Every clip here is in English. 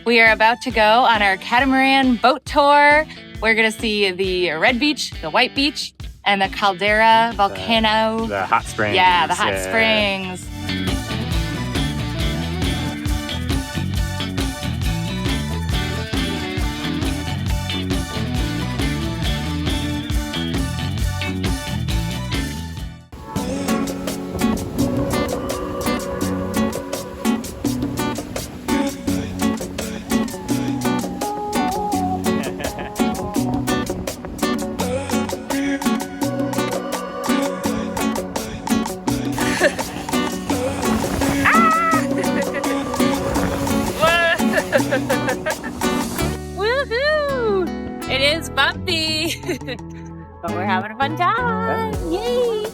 We are about to go on our catamaran boat tour. We're gonna see the red beach, the white beach, and the Caldera volcano. The hot springs. Yeah, the hot springs. Woohoo! It is bumpy, but we're having a fun time. Yay!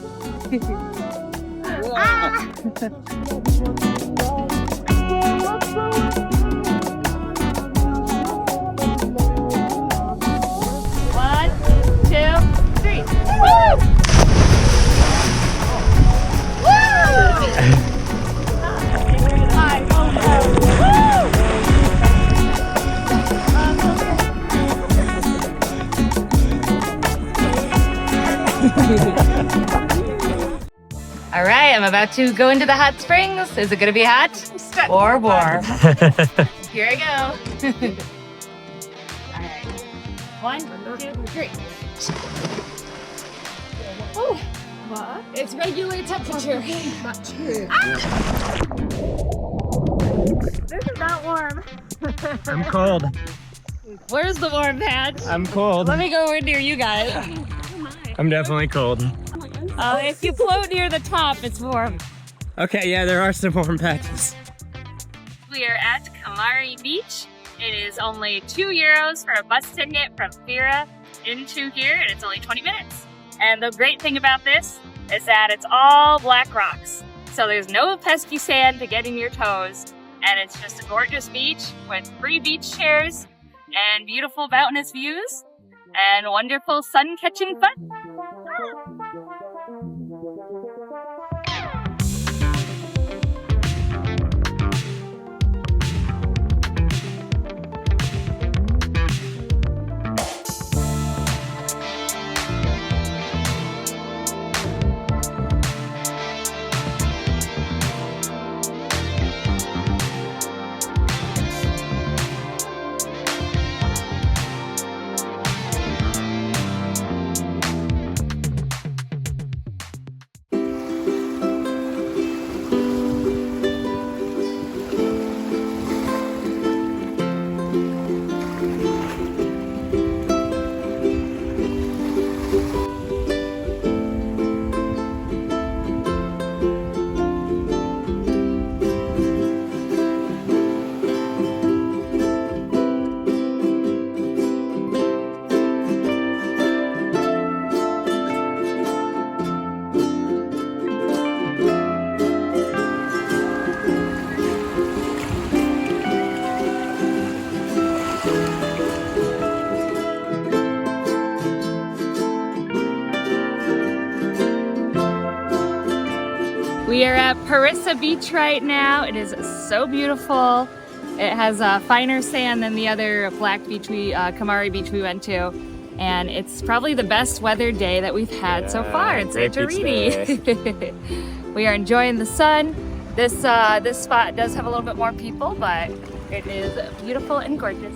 Ah! One, two, three. Woo! All right, I'm about to go into the hot springs. Is it gonna be hot or warm? Here I go. All right, 1, 2, 3. Oh, what? It's regular temperature. This is not warm. I'm cold. Where's the warm patch? I'm cold. Let me go in near you guys. I'm definitely cold. If you float near the top, it's warm. Okay, yeah, there are some warm patches. We are at Kamari Beach. It is only €2 for a bus ticket from Perissa into here, and it's only 20 minutes. And the great thing about this is that it's all black rocks. So there's no pesky sand to get in your toes, and it's just a gorgeous beach with free beach chairs and beautiful mountainous views and wonderful sun-catching fun. We are at Perissa Beach right now. It is so beautiful. It has finer sand than the other black beach, Kamari Beach we went to. And it's probably the best weather day that we've had so far in Santorini. We are enjoying the sun. This spot does have a little bit more people, but it is beautiful and gorgeous.